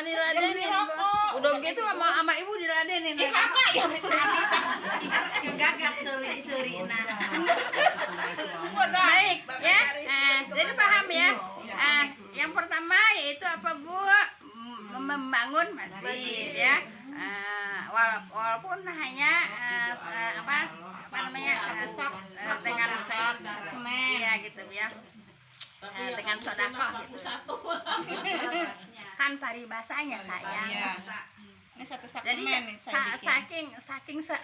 jangan diladenin. Udah gitu sama ibu diladenin. Kakak yang gagak seri nah. Baik ya. Jadi paham ya. Yang pertama yaitu apa Bu? Membangun masjid ya. Walaupun hanya apa namanya dengan semen ya gitu ya. Dengan sedekah gitu. Kan paribasanya saya. Ini satu sak Jadi semen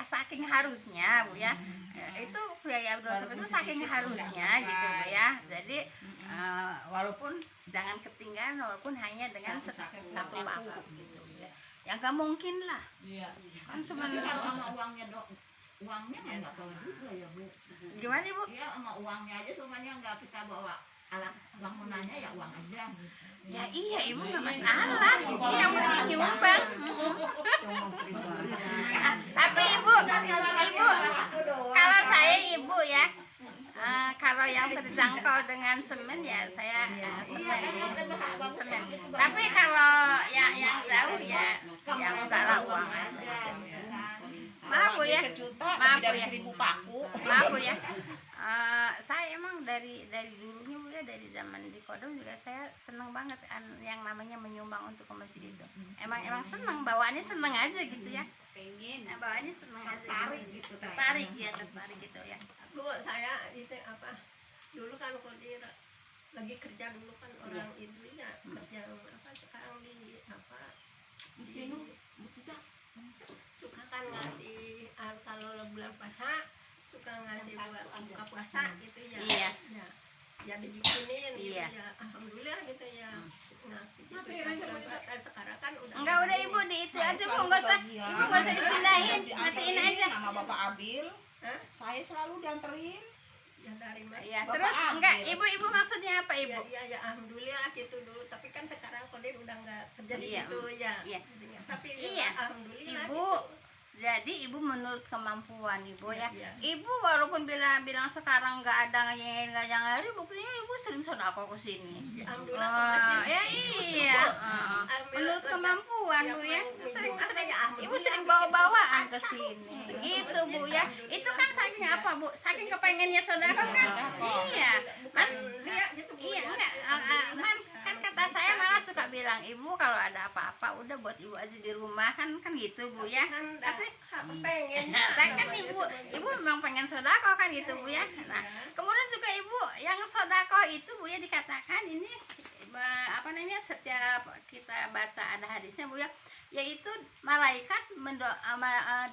saking harusnya Bu ya. Itu biaya dosa itu saking harusnya gitu Bu ya. Jadi walaupun jangan ketinggalan walaupun hanya dengan satu waktu gitu ya. Yang gak mungkin lah. Iya. Kan cuma sama uangnya uangnya nggak tahu juga ya Bu. Gimana Bu? Iya sama uangnya aja semuanya nggak kita bawa alat bangunannya ya uang aja. Ya iya ibu nggak masalah, yang penting nyumbang. Tapi ibu, kalau saya ibu ya, kalau yang terjangkau dengan semen ya saya semen. Tapi kalau yang jauh ya, yang enggak lah uang aja. Maaf Bu ya, maaf Bu ya, 1.000 paku. maaf Bu ya. Saya emang dari dulunya Bu ya, dari zaman di Kodong juga saya seneng banget yang namanya menyumbang untuk ke masjid itu. Emang seneng, bawaannya seneng aja gitu ya. Pengen, bawaannya seneng aja. Tertarik gitu ya. Bu, saya itu apa? Dulu kan Kodir lagi kerja dulu kan orang itu ya kerja apa sekarang di apa? Di suka kan ngasih kalau bulan puasa suka ngasih buat buka puasa gitu ya. Iya. Ya dibikinin gitu Iya. ya. Alhamdulillah gitu ya. Ngasih gitu ya. Dan sekarang kan Enggak udah ibu di itu aja Bu, enggak usah dipindahin, matiin aja. Nama Bapak Abil. Hah? Saya selalu dianterin. Ya dari mana? Ya, Bapak terus ambil. enggak ibu maksudnya apa ibu? Ya alhamdulillah gitu dulu. Tapi kan sekarang Kodir udah nggak terjadi Iya, gitu ya. iya. Tapi Iya. alhamdulillah. Ibu, jadi ibu menurut kemampuan ibu ya. Iya. Ibu walaupun bilang sekarang nggak ada nggak hari, buktinya ibu sering sedekah ke sini. Alhamdulillah. Ya iya. Menurut kemampuan Bu ya. Sering ibu sering bawa-bawaan ke sini. Gitu Bu ya. Itu kan saking apa Bu? Saking kepengennya sedekah kan? Iya. Bukan riak gitu Bu. Iya enggak, kan kata saya malah suka bilang ibu kalau ada apa-apa udah buat ibu aja di rumah kan gitu Bu ya. Tapi pengen. kan ibu memang pengen sedekah kan gitu Bu ya. Nah kemudian juga ibu yang sedekah itu Bu ya dikatakan ini apa namanya setiap kita baca ada hadisnya Bu ya, yaitu malaikat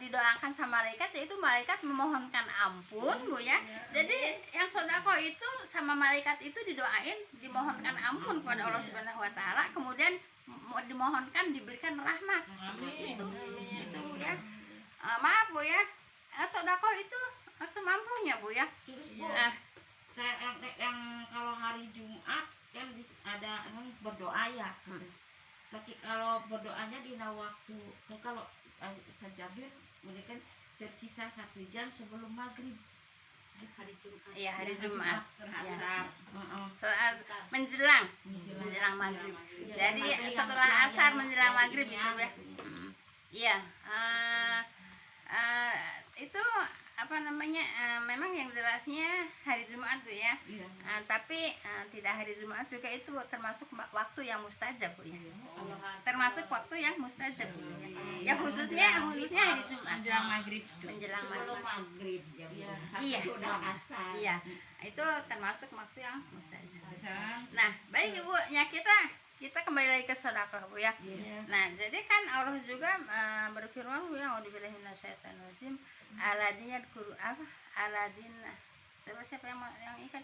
didoakan sama malaikat, yaitu malaikat memohonkan ampun Bu ya. Jadi yang sedekah itu sama malaikat itu dimohonkan ampun kepada Allah Subhanahu wa taala, kemudian dimohonkan diberikan rahmat. Itu Bu ya. Maaf Bu ya. Sedekah itu semampunya Bu ya. Terus Bu, yang kalau hari Jumat kan ada berdoa ya. Tapi kalau berdoanya di waktu kalau Ustaz Jabir mereka tersisa 1 jam sebelum maghrib. Hari Jumat. Iya, hari Jumat. Menjelang Menjelang maghrib. Jadi setelah asar menjelang maghrib itu ya. Iya. Itu apa namanya? Memang yang jelasnya hari Jumat tuh ya. Tapi tidak hari Jumat juga itu termasuk waktu yang mustajab Bu ya. Termasuk waktu yang mustajab gitu ya. Ya khususnya hari Jumat. menjelang maghrib. Menjelang maghrib. Iya. Iya, itu termasuk waktu yang mustajab. Nah, baik Ibu, ya kita kembali lagi ke sedekah Bu ya. Nah, jadi kan Allah juga berfirman Bu ya, "A'udzubillahi minasyaitonirrajim." Aladin yadkuru apa? Aladin. Siapa yang ikat?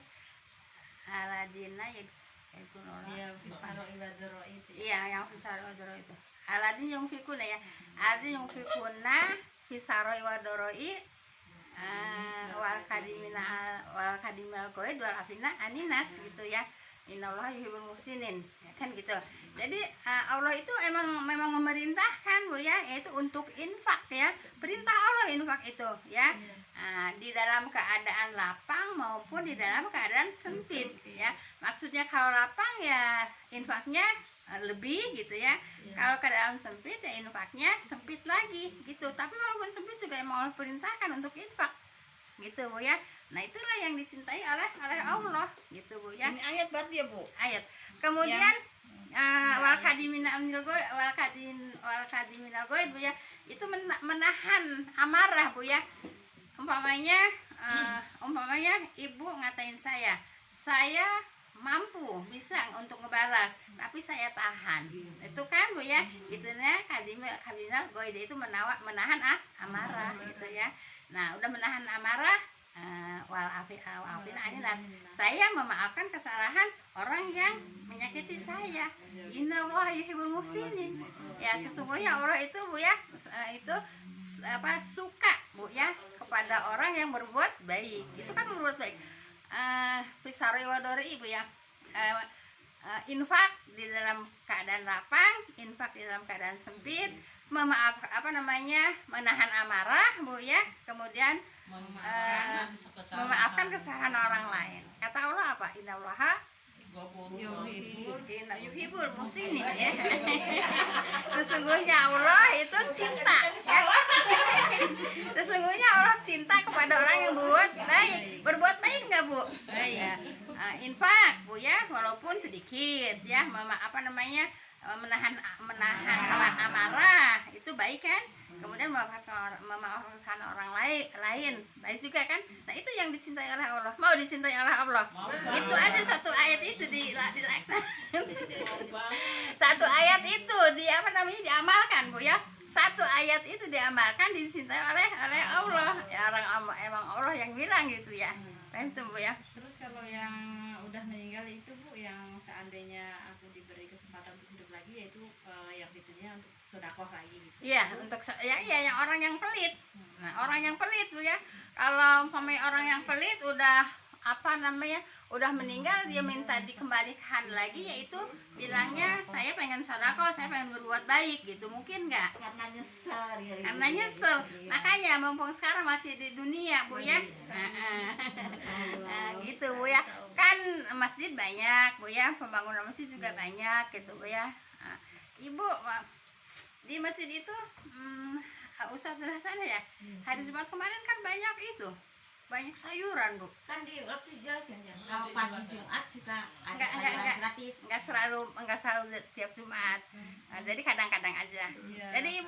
Aladina yadkuru. Iya, fisaro ibadoro itu. Iya, yang fisaro ibadoro itu. Aladin yang fikuna ya. Aladin yang fikuna fisaro ibadoro wal kadiminal goid wal afina aninas gitu ya. Innallaha yuhibbul muhsinin ya kan gitu. Jadi Allah itu memang memerintahkan Bu ya, yaitu untuk infak ya. Perintah Allah infak itu ya. Di dalam keadaan lapang maupun di dalam keadaan sempit ya. Maksudnya kalau lapang ya infaknya lebih gitu ya. Kalau ke dalam sempit ya infaknya sempit lagi gitu. Tapi walaupun sempit juga emang Allah perintahkan untuk infak gitu Bu ya. Nah itulah yang dicintai oleh Allah gitu Bu ya. Ini ayat berarti ya Bu? Ayat. Kemudian wal kadiminal goid Bu ya. Itu menahan amarah Bu ya. Umpamanya ibu ngatain saya mampu bisa untuk ngebalas, tapi saya tahan. Itu kan Bu ya. Itunya kadiminal goid itu menahan amarah gitu ya. Nah, udah menahan amarah, saya memaafkan kesalahan orang yang menyakiti saya. Innallaha yuhibbul muhsinin. Ya, sesungguhnya Allah itu Bu ya, itu suka Bu ya kepada orang yang berbuat baik. Itu kan berbuat baik. Fisari wadori Ibu ya. Infak di dalam keadaan lapang, infak di dalam keadaan sempit, menahan amarah Bu ya, kemudian memaafkan kesalahan orang lain. Kata Allah apa? Innallaha yuhibbul muhsinin ya. Sesungguhnya Allah itu cinta ya. Sesungguhnya Allah cinta kepada orang yang berbuat baik. Berbuat baik nggak Bu? Ya. Infak Bu ya, walaupun sedikit ya, menahan amarah itu baik kan. Kemudian memaafkan kesalahan orang lain baik juga kan. Nah itu yang dicintai oleh Allah. Mau dicintai oleh Allah. Itu ada satu ayat itu dilaksanakan. Satu ayat itu diamalkan Bu ya. Satu ayat itu diamalkan, dicintai oleh Allah. Ya emang Allah yang bilang gitu ya. Itu Bu ya. Terus kalau yang udah meninggal itu Bu, yang seandainya aku diberi kesempatan untuk hidup lagi, yaitu yang ditujunya untuk sedekah lagi gitu. Iya, untuk yang orang yang pelit. Nah, orang yang pelit Bu ya. Kalau orang yang pelit udah udah meninggal, dia minta dikembalikan lagi, yaitu bilangnya saya pengen sedekah, saya pengen berbuat baik gitu. Mungkin nggak? Karena nyesel ya. Karena nyesel. Makanya mumpung sekarang masih di dunia Bu ya. Nah, gitu Bu ya. Kan masjid banyak Bu ya, pembangunan masjid juga banyak gitu Bu ya. Nah, Ibu di masjid itu Ustadz sana ya, hari Jumat kemarin kan banyak sayuran Bu. Kan di waktu jajan ya. Kalau pagi Jumat juga ada Enggak gratis. enggak selalu tiap Jumat. Nah, jadi kadang-kadang aja. Iya.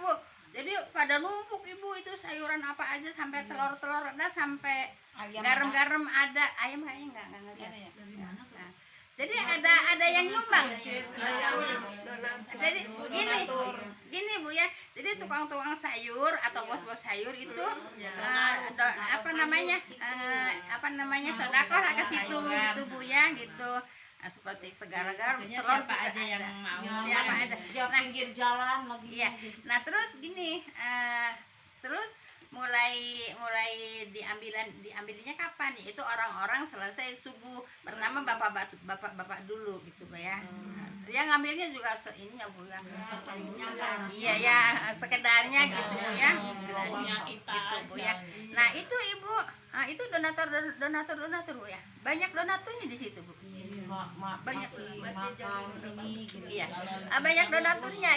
Jadi pada numpuk Ibu itu sayuran apa aja, sampai telur-telur ada, sampai Ayam garam-garam ada. Ayam kayaknya enggak ngeliat. Dari mana tuh? Nah, jadi ada yang nyumbang. Jadi gini Bu ya. Jadi tukang-tukang sayur atau bos-bos sayur itu sedekah ke situ gitu Bu ya gitu. Nah, seperti segala garam, Tentunya telur siapa juga aja yang ada. mau. Siapa aja. Di pinggir jalan lagi. Iya. Nah, terus gini, terus mulai diambilnya kapan? Yaitu orang-orang selesai subuh. Pertama bapak dulu gitu Bu ya. Yang ngambilnya juga ini ya Bu ya. Iya ya, sekedarnya gitu Bu ya. Sekedarnya gitu Bu ya. Nah, itu Ibu, itu donatur Bu ya. Banyak donaturnya di situ Bu. Banyak makan ini gitu. Iya. Banyak donaturnya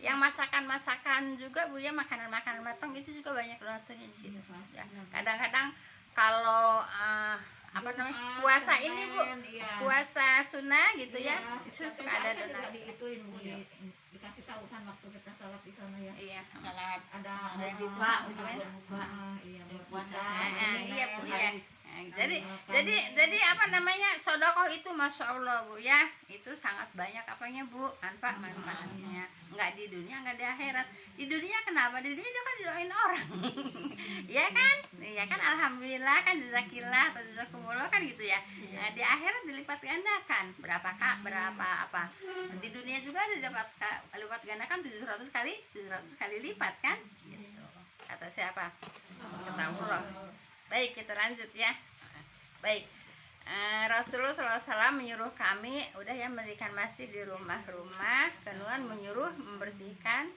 yang masakan juga Bu ya, makanan matang itu juga banyak donaturnya di situ. Ya. Kadang-kadang kalau puasa ini Bu, puasa sunnah gitu ya, itu suka ada donatur. Dikasih tahu kan waktu kita sholat di sana ya. Iya. Salat Ada yang buka, Iya, puasa. Iya Bu ya. Jadi sedekah itu Masya Allah Bu ya, itu sangat banyak Bu, manfaatnya. Enggak di dunia, enggak di akhirat. Di dunia kenapa? Di dunia dia kan didoain orang. Iya kan, alhamdulillah kan, jazakillah atau jazakumullah kan gitu ya. Nah, di akhirat dilipat gandakan berapa apa. Di dunia juga dilipat gandakan 700 kali lipat kan gitu. Kata siapa? Kata Allah. Baik, kita lanjut ya. Baik, Rasulullah SAW menyuruh kami udah ya mendirikan masjid di rumah-rumah, kemudian menyuruh membersihkan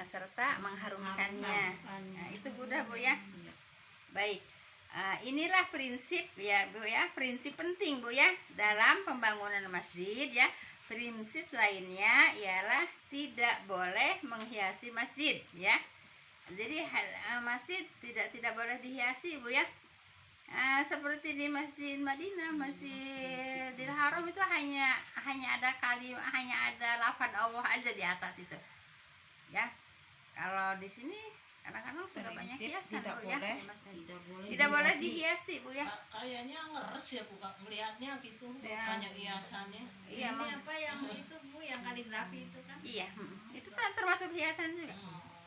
serta mengharumkannya. Nah, itu mudah Bu ya. Baik, inilah prinsip ya Bu ya, prinsip penting Bu ya dalam pembangunan masjid ya. prinsip lainnya ialah tidak boleh menghiasi masjid ya. Jadi masjid tidak boleh dihiasi Bu ya. Seperti di Masjid Madinah, Masjidil Haram itu hanya ada lafaz Allah aja di atas itu. Ya. Kalau di sini kadang-kadang sudah banyak hiasan tidak Bu ya. boleh, Tidak boleh dihiasi Bu ya. Kayaknya ngeres ya Bu, melihatnya gitu, Ya. banyak hiasannya. Iya, Ini apa yang itu Bu, yang kaligrafi itu kan? iya. Itu kan termasuk hiasan juga.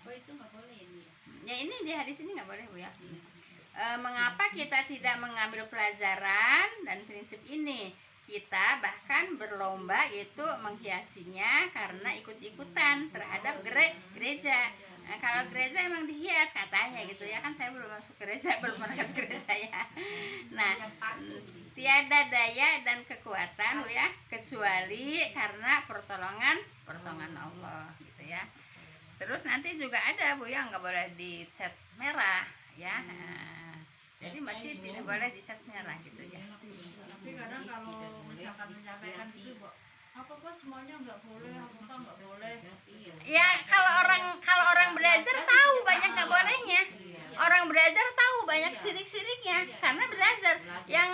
Oh itu nggak boleh ini ya? Ya ini di hadis ini nggak boleh Bu ya. Mengapa kita tidak mengambil pelajaran dan prinsip ini? Kita bahkan berlomba itu menghiasinya karena ikut-ikutan terhadap gereja. Kalau gereja emang dihias katanya gitu ya, kan saya belum masuk gereja, belum pernah masuk gereja ya. Nah, tiada daya dan kekuatan Bu ya, kecuali karena pertolongan Allah gitu ya. Terus nanti juga ada Bu ya, nggak boleh dicat merah ya. Jadi masih tidak boleh dicat merah gitu ya. Tapi kadang kalau misalkan menyampaikan itu Bu, apa semuanya nggak boleh, apa nggak boleh. Ya kalau orang belajar tahu banyak nggak bolehnya. Orang belajar tahu banyak sirik-siriknya karena belajar yang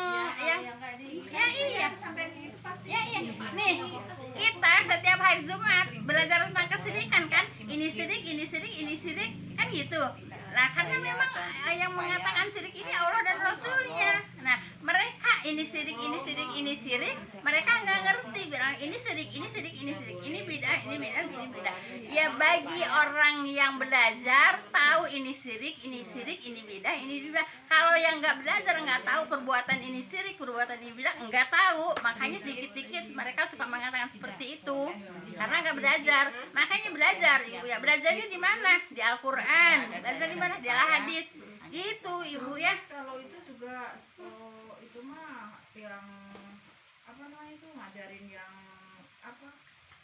nggak di ya iya. sampai itu pasti. Ya iya. Nih, kita setiap hari Jumat belajar tentang kesirikan kan? Ini sirik kan gitu. Lah karena memang yang mengatakan sirik ini Allah dan Rasulnya. Nah, mereka ini sirik, mereka nggak ngerti bilang ini sirik, ini bidah. Ya bagi orang yang belajar tahu ini sirik, ini bidah. Kalau yang nggak belajar nggak tahu perbuatan ini sirik, perbuatan ini bidah, nggak tahu. Makanya sedikit-sedikit mereka suka mengatakan seperti itu karena nggak belajar. Makanya belajar Ibu ya. Belajarnya di mana? Di Al-Qur'an. Belajar di mana? Di Al-Hadis. Gitu Ibu ya. Kalau itu juga itu mah yang apa namanya itu ngajarin yang apa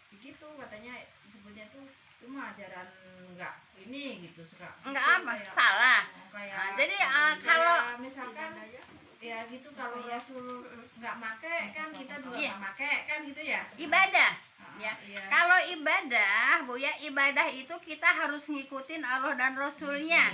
begitu katanya sebutnya itu mah ajaran nggak ini gitu suka Enggak gitu, apa? kayak- Salah. kayak Nah, jadi kayak kalau misalkan ya gitu kalau Rasul nggak make kan kita juga Iya. nggak make kan gitu ya. ibadah Ah, ya. iya. Kalau ibadah, Bu ya, ibadah itu kita harus ngikutin Allah dan Rasulnya.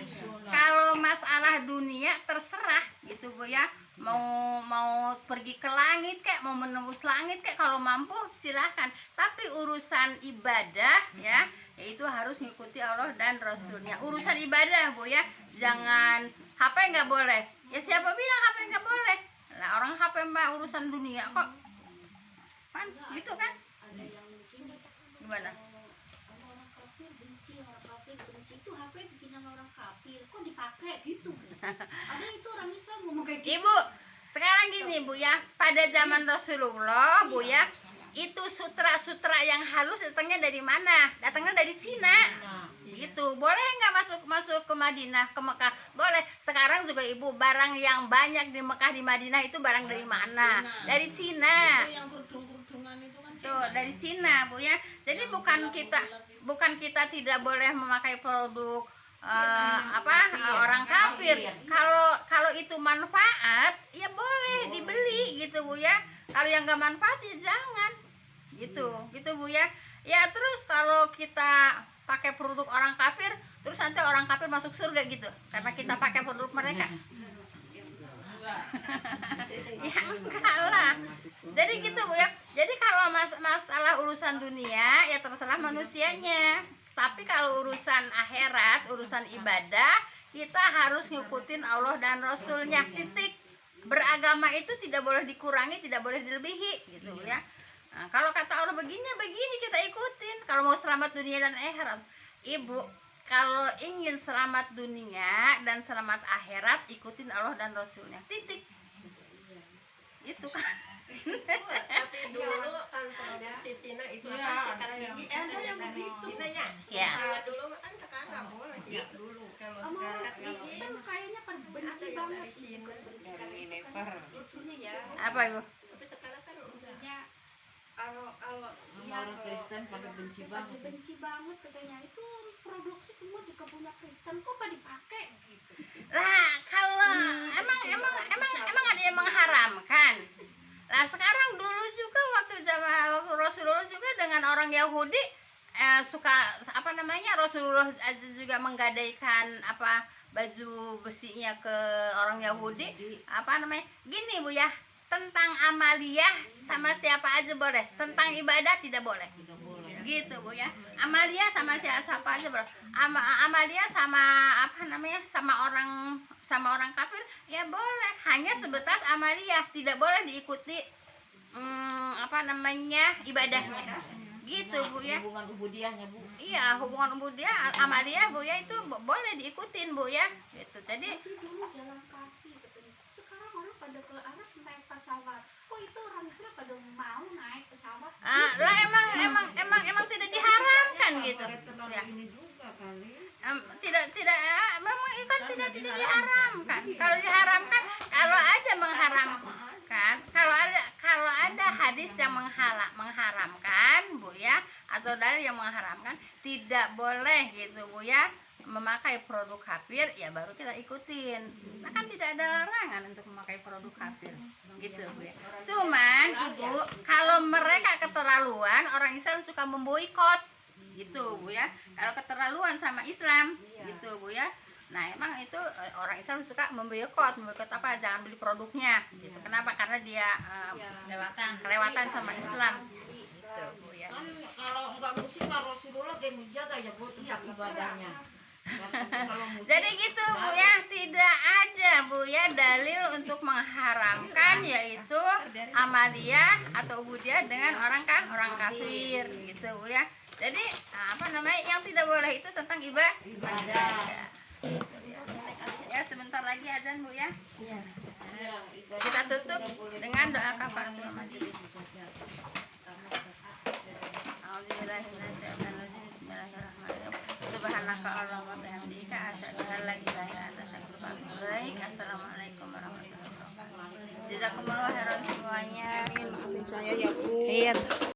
Kalau masalah dunia terserah gitu Bu ya. Mau pergi ke langit kek, mau menembus langit kek, kalau mampu silahkan. Tapi urusan ibadah ya, itu harus ngikuti Allah dan Rasulnya. Urusan ibadah Bu ya, jangan HP nggak boleh. Ya siapa bilang HP nggak boleh? Lah orang HP mah urusan dunia kok. Kan gitu kan? Gimana? Orang kafir benci itu HP bikinan orang kafir kok dipakai gitu. Ada itu orang Islam ngomong kayak gitu. Ibu, sekarang gini Bu ya, pada zaman Rasulullah Bu ya, itu sutra-sutra yang halus datangnya dari mana? Datangnya dari Cina. Gitu. Boleh nggak masuk ke Madinah, ke Mekah? Boleh. Sekarang juga Ibu, barang yang banyak di Mekah, di Madinah itu barang dari mana? Dari Cina. Itu yang kerudung-kerudungan itu kan Tuh, dari Cina Bu ya. Jadi bukan kita tidak boleh memakai produk orang kafir. Kalau itu manfaat ya boleh dibeli gitu Bu ya. Kalau yang nggak manfaat ya jangan. Gitu Bu ya. Ya terus kalau kita pakai produk orang kafir, terus nanti orang kafir masuk surga gitu karena kita pakai produk mereka. Ya enggak lah. Jadi gitu Bu ya. Jadi kalau masalah urusan dunia ya terserah manusianya. Tapi kalau urusan akhirat, urusan ibadah, kita harus ngikutin Allah dan Rasulnya. Titik. Beragama itu tidak boleh dikurangi, tidak boleh dilebihi gitu ya. Nah, kalau kata Allah begini kita ikutin. Kalau mau selamat dunia dan akhirat. Ibu, kalau ingin selamat dunia dan selamat akhirat, ikutin Allah dan Rasulnya. Titik. Itu kan. Tapi dulu kan produksi Cina itu Iya, apa sikat ada yang- gigi ada yang dari begitu. Cina ya. Ya. Kalau dulu kan sekarang nggak boleh ya dulu. Kalau Sama sekarang orang kalau Islam kayaknya kan benci Ada yang banget dari Cina. itunya ya. Apa Ibu? Tapi sekarang kan udah Maksudnya kalau Sama orang Kristen pada benci banget. benci banget katanya itu produksi semua juga punya Kristen kok pada dipakai gitu. Lah kalau emang ada yang mengharamkan. Nah sekarang dulu juga waktu Rasulullah juga dengan orang Yahudi suka apa namanya, Rasulullah juga menggadaikan apa baju besinya ke orang Yahudi, apa namanya gini Bu ya, tentang amaliyah sama siapa aja boleh, tentang ibadah tidak boleh. Tidak boleh. Gitu Bu ya. Amalia sama siapa aja bro. Amalia sama apa namanya, sama orang kafir ya boleh, hanya sebatas amalia, tidak boleh diikuti apa namanya ibadahnya. Gitu Bu ya. Hubungan ubudiahnya Bu. Iya, hubungan ubudiah amalia Bu ya itu boleh diikutin Bu ya. Gitu. Jadi Tapi dulu jalan kaki katanya. Sekarang orang pada ke anak naik pesawat. Kok itu orang Islam pada mau naik pesawat? lah emang tidak diharamkan gitu. Ya. Ini juga kali. Tidak memang ikan tidak diharamkan. Kalau diharamkan, kalau ada mengharamkan, kalau ada hadis yang mengharamkan Bu ya, atau dalil yang mengharamkan, tidak boleh gitu Bu ya memakai produk kafir, ya baru kita ikutin. Nah kan tidak ada larangan untuk memakai produk kafir gitu Bu ya. Cuman Ibu, kalau mereka keterlaluan, orang Islam suka memboikot gitu Bu ya. Kalau keterlaluan sama Islam gitu Bu ya. Nah emang itu orang Islam suka memboikot apa, jangan beli produknya gitu. Kenapa? Karena dia kelewatan sama Islam gitu Bu ya. Kan kalau enggak musik kan Rasulullah yang menjaga ya Bu tempat ibadahnya. Kalau musik, Jadi gitu Bu ya, tidak ada Bu ya dalil untuk mengharamkan yaitu amaliyah atau ubudiah dengan orang kafir gitu Bu ya. Jadi apa namanya, yang tidak boleh itu tentang ibadah. Ya sebentar lagi azan Bu ya. Kita tutup dengan doa kafaratul majelis. Bismillahirrahmanirrahim. Subhanaka Allahumma bihamdika asyhadu an la ilaha illa anta astaghfiruka wa atubu ilaik. Assalamualaikum warahmatullahi wabarakatuh. Jazakumullah khairan semuanya. Maafin saya ya Bu. Khair.